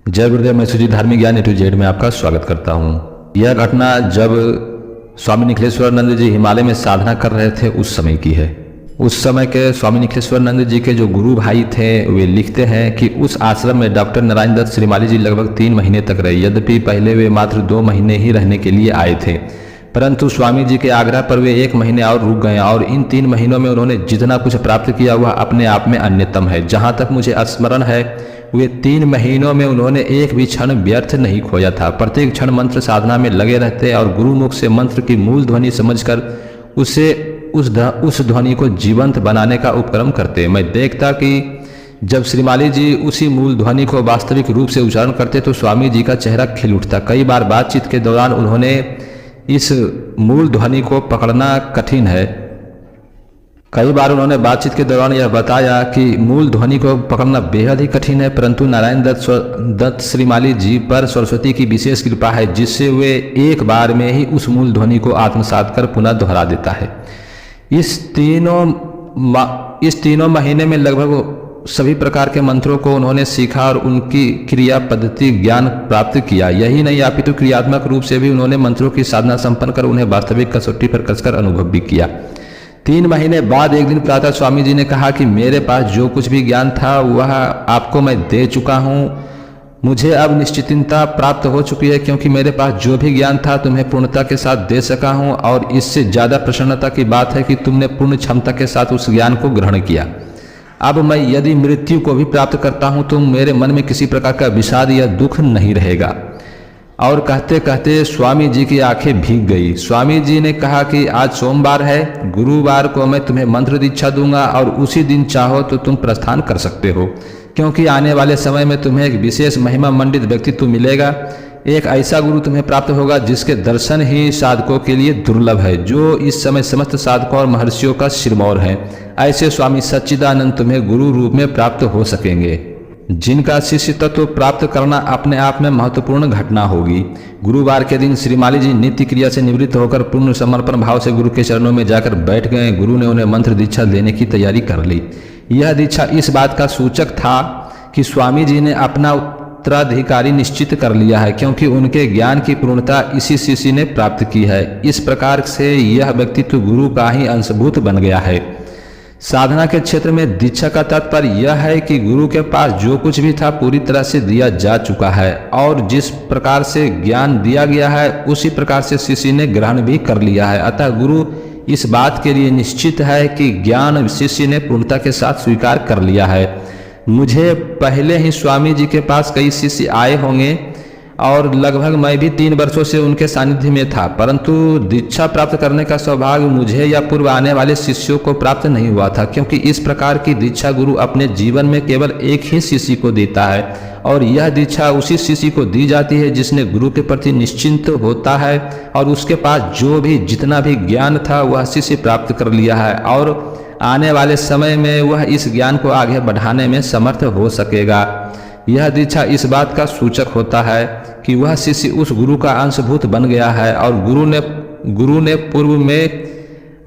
जय गुरुदेव। मैं सुजीत धार्मिक ज्ञान A to Z में आपका स्वागत करता हूँ। यह घटना जब स्वामी निखिलेश्वरानंद जी हिमालय में साधना कर रहे थे उस समय की है। उस समय के स्वामी निखिलेश्वरानंद जी के जो गुरु भाई थे वे लिखते हैं कि उस आश्रम में डॉक्टर नारायण दत्त श्रीमाली जी लगभग 3 महीने तक रहे। यद्यपि पहले वे मात्र 2 महीने ही रहने के लिए आए थे, परंतु स्वामी जी के आग्रह पर वे 1 महीने और रुक गए और इन 3 महीनों में उन्होंने जितना कुछ प्राप्त किया वह अपने आप में अन्यतम है। जहाँ तक मुझे स्मरण है वे 3 महीनों में उन्होंने एक भी क्षण व्यर्थ नहीं खोया था। प्रत्येक क्षण मंत्र साधना में लगे रहते और गुरुमुख से मंत्र की मूल ध्वनि समझकर उस ध्वनि को जीवंत बनाने का उपक्रम करते। मैं देखता कि जब श्रीमाली जी उसी मूल ध्वनि को वास्तविक रूप से उच्चारण करते तो स्वामी जी का चेहरा खिल उठता। कई बार बातचीत के दौरान उन्होंने इस मूल ध्वनि को पकड़ना कठिन है। कई बार उन्होंने बातचीत के दौरान यह बताया कि मूल ध्वनि को पकड़ना बेहद ही कठिन है, परंतु नारायण दत्त श्रीमाली जी पर सरस्वती की विशेष कृपा है जिससे वे एक बार में ही उस मूल ध्वनि को आत्मसात कर पुनः दोहरा देता है। इस तीनों महीने में लगभग सभी प्रकार के मंत्रों को उन्होंने सीखा और उनकी क्रिया पद्धति ज्ञान प्राप्त किया। यही नहीं अपितु क्रियात्मक रूप से भी उन्होंने मंत्रों की साधना संपन्न कर उन्हें वास्तविक कसौटी पर कसकर अनुभव भी किया। 3 महीने बाद एक दिन प्रातः स्वामी जी ने कहा कि मेरे पास जो कुछ भी ज्ञान था वह आपको मैं दे चुका हूँ। मुझे अब निश्चिंतता प्राप्त हो चुकी है क्योंकि मेरे पास जो भी ज्ञान था तुम्हें पूर्णता के साथ दे सका हूँ और इससे ज़्यादा प्रसन्नता की बात है कि तुमने पूर्ण क्षमता के साथ उस ज्ञान को ग्रहण किया। अब मैं यदि मृत्यु को भी प्राप्त करता हूँ तो मेरे मन में किसी प्रकार का विषाद या दुख नहीं रहेगा। और कहते कहते स्वामी जी की आंखें भीग गई। स्वामी जी ने कहा कि आज सोमवार है, गुरुवार को मैं तुम्हें मंत्र दीक्षा दूंगा और उसी दिन चाहो तो तुम प्रस्थान कर सकते हो, क्योंकि आने वाले समय में तुम्हें एक विशेष महिमा मंडित व्यक्तित्व मिलेगा। एक ऐसा गुरु तुम्हें प्राप्त होगा जिसके दर्शन ही साधकों के लिए दुर्लभ है, जो इस समय समस्त साधकों और महर्षियों का सिरमौर है। ऐसे स्वामी सच्चिदानंद तुम्हें गुरु रूप में प्राप्त हो सकेंगे, जिनका शिष्य तत्व प्राप्त करना अपने आप में महत्वपूर्ण घटना होगी। गुरुवार के दिन श्रीमाली जी नित्य क्रिया से निवृत्त होकर पूर्ण समर्पण भाव से गुरु के चरणों में जाकर बैठ गए। गुरु ने उन्हें मंत्र दीक्षा देने की तैयारी कर ली। यह दीक्षा इस बात का सूचक था कि स्वामी जी ने अपना उत्तराधिकारी निश्चित कर लिया है, क्योंकि उनके ज्ञान की पूर्णता इसी शिष्य ने प्राप्त की है। इस प्रकार से यह व्यक्तित्व गुरु का ही अंशभूत बन गया है। साधना के क्षेत्र में दीक्षा का तात्पर्य यह है कि गुरु के पास जो कुछ भी था पूरी तरह से दिया जा चुका है और जिस प्रकार से ज्ञान दिया गया है उसी प्रकार से शिष्य ने ग्रहण भी कर लिया है। अतः गुरु इस बात के लिए निश्चित है कि ज्ञान शिष्य ने पूर्णता के साथ स्वीकार कर लिया है। मुझे पहले ही स्वामी जी के पास कई शिष्य आए होंगे और लगभग मैं भी 3 वर्षों से उनके सानिध्य में था, परंतु दीक्षा प्राप्त करने का सौभाग्य मुझे या पूर्व आने वाले शिष्यों को प्राप्त नहीं हुआ था, क्योंकि इस प्रकार की दीक्षा गुरु अपने जीवन में केवल एक ही शिष्य को देता है और यह दीक्षा उसी शिष्य को दी जाती है जिसने गुरु के प्रति निश्चिंत होता है और उसके पास जो भी जितना भी ज्ञान था वह शिष्य प्राप्त कर लिया है और आने वाले समय में वह इस ज्ञान को आगे बढ़ाने में समर्थ हो सकेगा। यह दीक्षा इस बात का सूचक होता है कि वह शिष्य उस गुरु का अंशभूत बन गया है और गुरु ने पूर्व में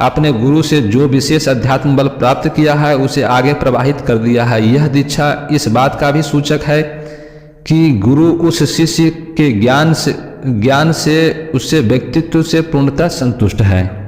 अपने गुरु से जो विशेष अध्यात्म बल प्राप्त किया है उसे आगे प्रवाहित कर दिया है। यह दीक्षा इस बात का भी सूचक है कि गुरु उस शिष्य के ज्ञान से उससे व्यक्तित्व से पूर्णतः संतुष्ट है।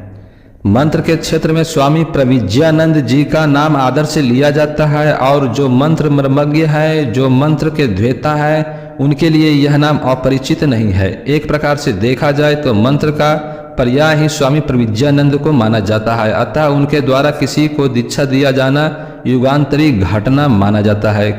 मंत्र के क्षेत्र में स्वामी प्रविज्यानंद जी का नाम आदर से लिया जाता है और जो मंत्र मर्मज्ञ है, जो मंत्र के द्वेता है, उनके लिए यह नाम अपरिचित नहीं है। एक प्रकार से देखा जाए तो मंत्र का पर्याय ही स्वामी प्रविज्यानंद को माना जाता है। अतः उनके द्वारा किसी को दीक्षा दिया जाना युगांतरी घटना माना जाता है।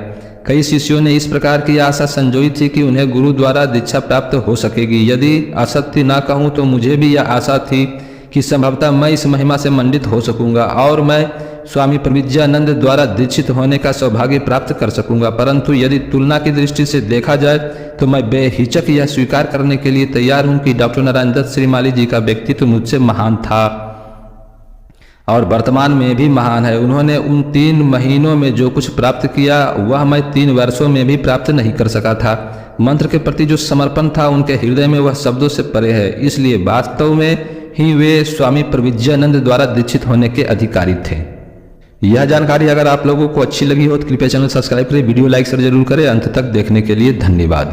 कई शिष्यों ने इस प्रकार की आशा संजोई थी कि उन्हें गुरु द्वारा दीक्षा प्राप्त हो सकेगी। यदि असत्य ना कहूँ तो मुझे भी यह आशा थी कि संभवतः मैं इस महिमा से मंडित हो सकूंगा और मैं स्वामी प्रविज्यानंद द्वारा दीक्षित होने का सौभाग्य प्राप्त कर सकूंगा, परंतु यदि तुलना की दृष्टि से देखा जाए तो मैं बेहिचक यह स्वीकार करने के लिए तैयार हूं कि डॉक्टर नारायण दत्त श्रीमाली जी का व्यक्तित्व मुझसे महान था और वर्तमान में भी महान है। उन्होंने उन 3 महीनों में जो कुछ प्राप्त किया वह मैं 3 वर्षों में भी प्राप्त नहीं कर सका था। मंत्र के प्रति जो समर्पण था उनके हृदय में वह शब्दों से परे है, इसलिए वास्तव में ही वे स्वामी प्रविज्यानंद द्वारा दीक्षित होने के अधिकारी थे। यह जानकारी अगर आप लोगों को अच्छी लगी हो तो कृपया चैनल सब्सक्राइब करें, वीडियो लाइक शेयर जरूर करें। अंत तक देखने के लिए धन्यवाद।